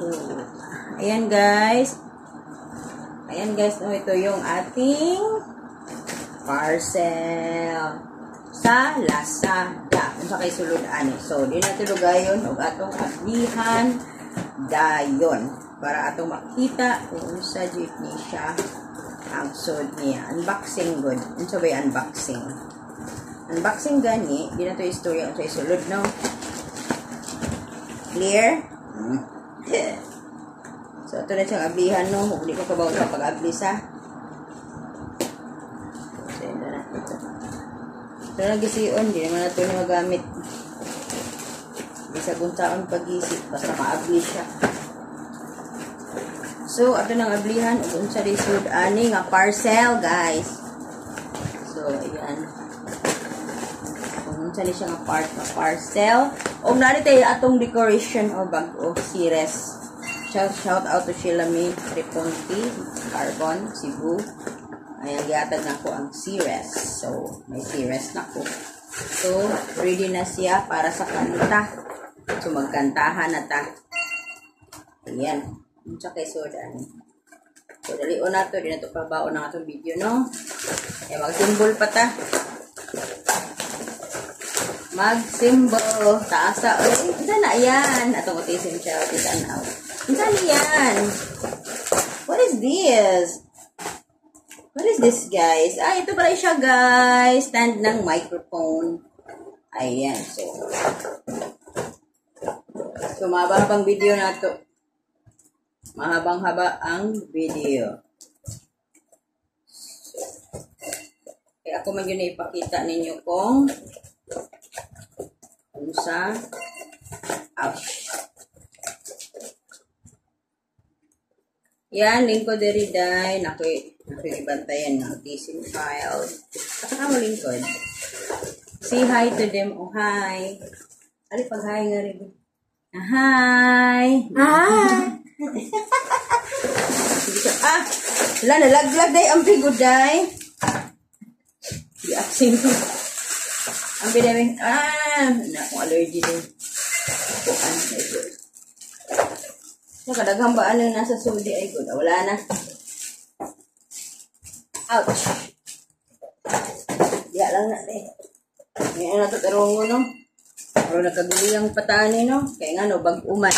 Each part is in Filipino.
So, ayan guys. Ayan guys, no, ito yung ating parcel sa Lazada. Kung sa kay sulod ani. So, di natin lugayon o atong ablihan dayon para atong makita kung sa jeepney siya ang sud niya. Unboxing good. Unsa ba unboxing? Unboxing gani, di na to istorya unsa isulod no. Clear? So, ito na siyang ablihan, no? Hindi ko kabaw sa pag-ablis, ha? So, ito na. Ito na gisiyon. Hindi naman na ito na magamit. Hindi sa guntaon pag-isip. Basta ma-ablis siya. So, ito na ang ablihan. Kung sa resud, ani nga parcel, guys. So, ayan. Kung sa siya nga parcel. O, nari tayo atong decoration o bag-o series. Shout out to Sheila May Triponti, Carbon, Cebu. Ayan, giatag na ko ang series. So, may series na ko. So, ready na siya para sa kanta. So, magkantahan na ta. Ayan. Unsa kay sodan. So, dalion na to. Di na to pabaon ng atong video, no? Ayan, mag-symbol pa ta. Mag-symbol. Taasa. Uy, isa na yan. Atong utisin siya. Utisan na. Saan yan? What is this? What is this, guys? Ah, ito pala siya, guys. Stand ng microphone. Ayan. So mahabang video na to. Mahabang-haba ang video. So, kaya ako man yun na ipakita ninyo kung sa ouch. Yan, lingkod diri day. Nakoy ibantayan ng kissing file. Saka mo lingkod. Say hi to them. Oh, hi. Ali, pag-hi nga rin. Hi. Hi. Wala, nalaglag day. Ang bigo day. Di aksing ko. Ang bidawin. Akong allergy din. Kuan. Kadaghang ba ano nasa sudi ay good. Wala na. Ouch. Diya lang na eh. Ngayon na ito tarungo no. Pero nakaguliyang patani no. Kaya nga no, bag-uman.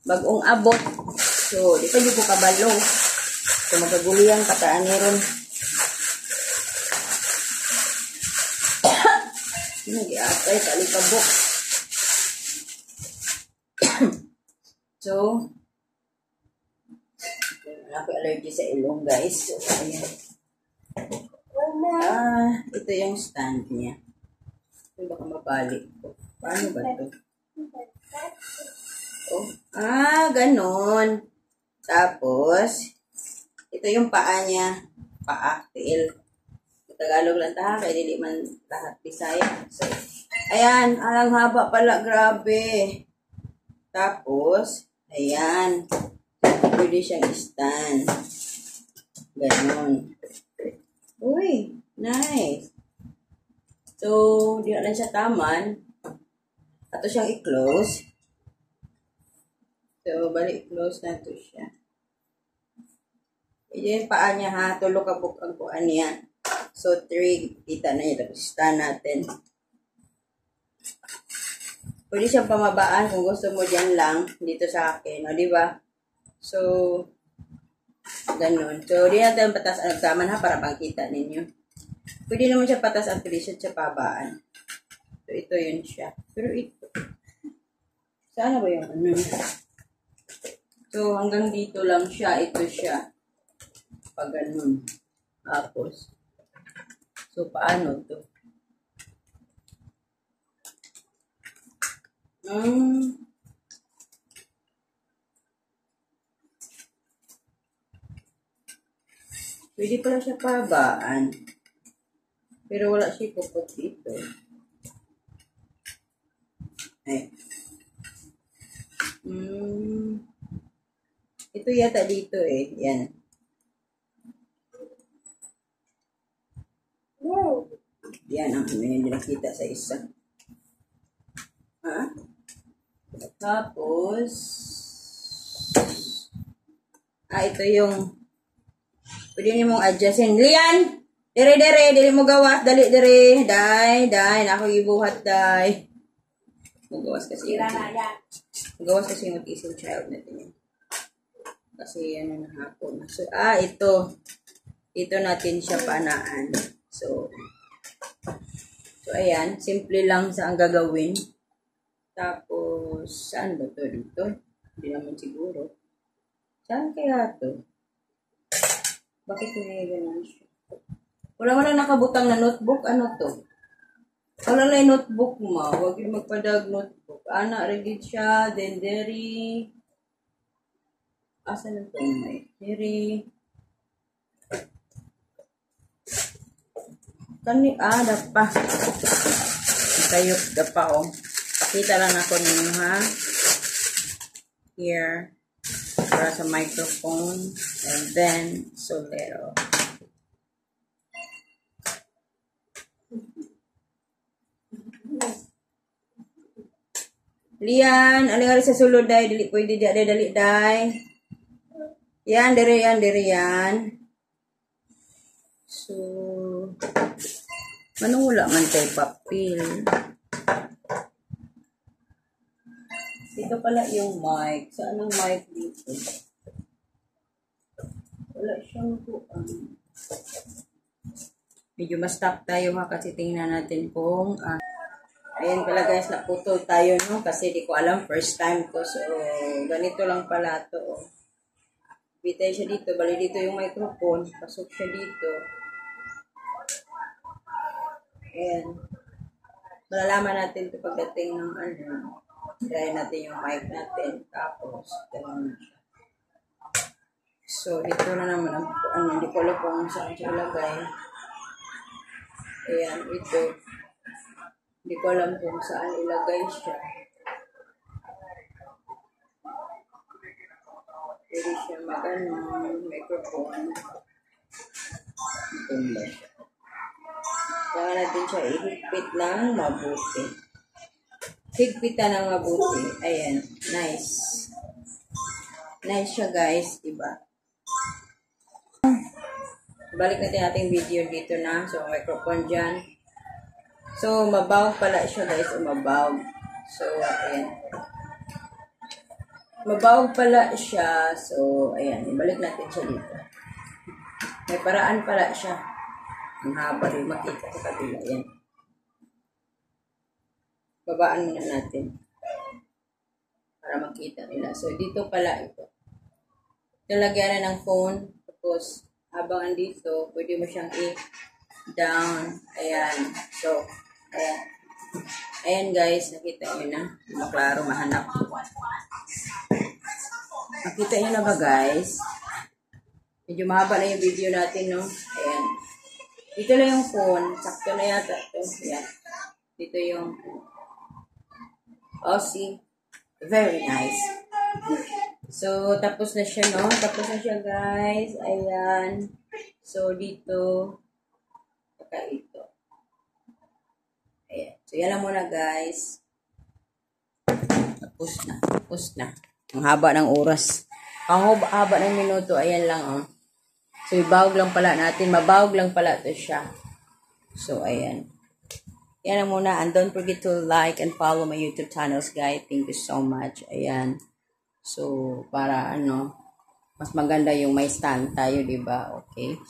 Bag-ong abot. So, di pa yung po kabalo. So, magaguliyang patani ron. Nag-iatay, talikabok. So, wala ko allergy sa ilong, guys. So, ayan. Ito yung stand niya. Ito baka mabalik ko. Paano ba ito? Oh, ganon. Tapos, ito yung paa niya. Paa, tail. Tagalog lang tayo, kaya dili man lahat Bisaya. So, ayan, ang haba pala, grabe. Tapos, ayan. Pwede siyang stand. Ganon. Uy, nice. So, di na siya taman. Ato siyang i-close. So, balik close na to siya. Ito yung paa niya ha. Tulog kabuk ang kuan niya. So, 3. Kita na niya. Tapos, stand natin. Pwede siyang pamabaan kung gusto mo dyan lang. Dito sa akin. O, diba? So, ganun. So, di natin patas ang nagsaman ha. Para pangkita ninyo. Pwede naman siya patas ang tulisod siya pabaan. So, ito yun siya. Pero ito. Sana ba yung ano? So, hanggang dito lang siya. Ito siya. Pag ganun. Tapos. So, paano to? Pwede pala siya pabaan. Pero wala siya pupot dito. Ay. Ito yata dito eh. Yan. Yan ang ano yung nakita sa isa. Ha? Tapos, Ito yung pwede niyo mong adjustin. Lian! Diri mo gawas. Dali, diri. Day. Nako ibuhat, day. Magawas kasi yung autism child natin. Kasi yan na hapon. So, ito. Ito natin siya panaan. So, ayan. Simple lang sa ang gagawin. Tapos, saan ba to dito? Hindi naman siguro. Saan kaya to? Bakit may ganun siya? Wala mo lang nakabutang na notebook. Ano to? Wala lang notebook mo. Huwag yung magpadag notebook. Ana, rigid siya. Denderi. Asa na to? Denderi. Dapa. Tayok, dapa, oh. Pakita lang ako ninyo, ha? Here. Para sa microphone. And then, solero. Lian, aling sa sulod, day. Dili, pwede dali, day. Yan, diri yan. So, manula man tayo papel. Ito pala yung mic. Saan ang mic dito? Wala siyang kuan. Medyo ma-stop tayo ha kasi tingnan natin kung ayan pala guys, naputol tayo no kasi di ko alam, first time ko. So, ganito lang pala to. Bitay siya dito, bali dito yung microphone, pasok siya dito. Ayan. Malalaman natin ito pagdating ng try natin yung mic natin. Tapos, gano'n siya. So, ito na naman ang hindi ko alam kung saan siya ilagay. Ayan, ito. Hindi ko alam kung saan ilagay siya. Pwede siya microphone. Ito ba siya. Kaya natin siya ihigpit ng mabuti. Higpitan ng mabuti. Ayan. Nice. Nice siya guys. Diba? Balik natin ating video dito na. So, microphone dyan. So, mabawag pala siya guys. Mabawag. So, ayan. Mabawag pala siya. So, ayan. Ibalik natin siya dito. May paraan pala siya. Ang haba rin makita sa kabila. Ayan. Babaan muna natin. Para makita nila. So, dito pala ito. Nalagyan na ng phone. Tapos, habang andito, pwede mo siyang i-down. Ayan. So, ayan. Ayan guys, nakita nyo na. Maklaro, mahanap. Nakita nyo na ba guys? Medyo mahaba na yung video natin, no? Ayan. Dito na yung phone. Sakto na yata ito. Ayan. Dito yung see? Very nice. So, tapos na siya, no? Tapos na siya, guys. Ayan. So, dito. Saka ito. Ayan. So, yan lang muna, guys. Tapos na. Ang haba ng oras. Ang haba ng minuto. Ayan lang, oh. So, ibawag lang pala natin. Mabawag lang pala ito siya. So, ayan. Yan lang muna. And don't forget to like and follow my YouTube channels, guys. Thank you so much. Ayan. So, para mas maganda yung may stand tayo, diba? Okay.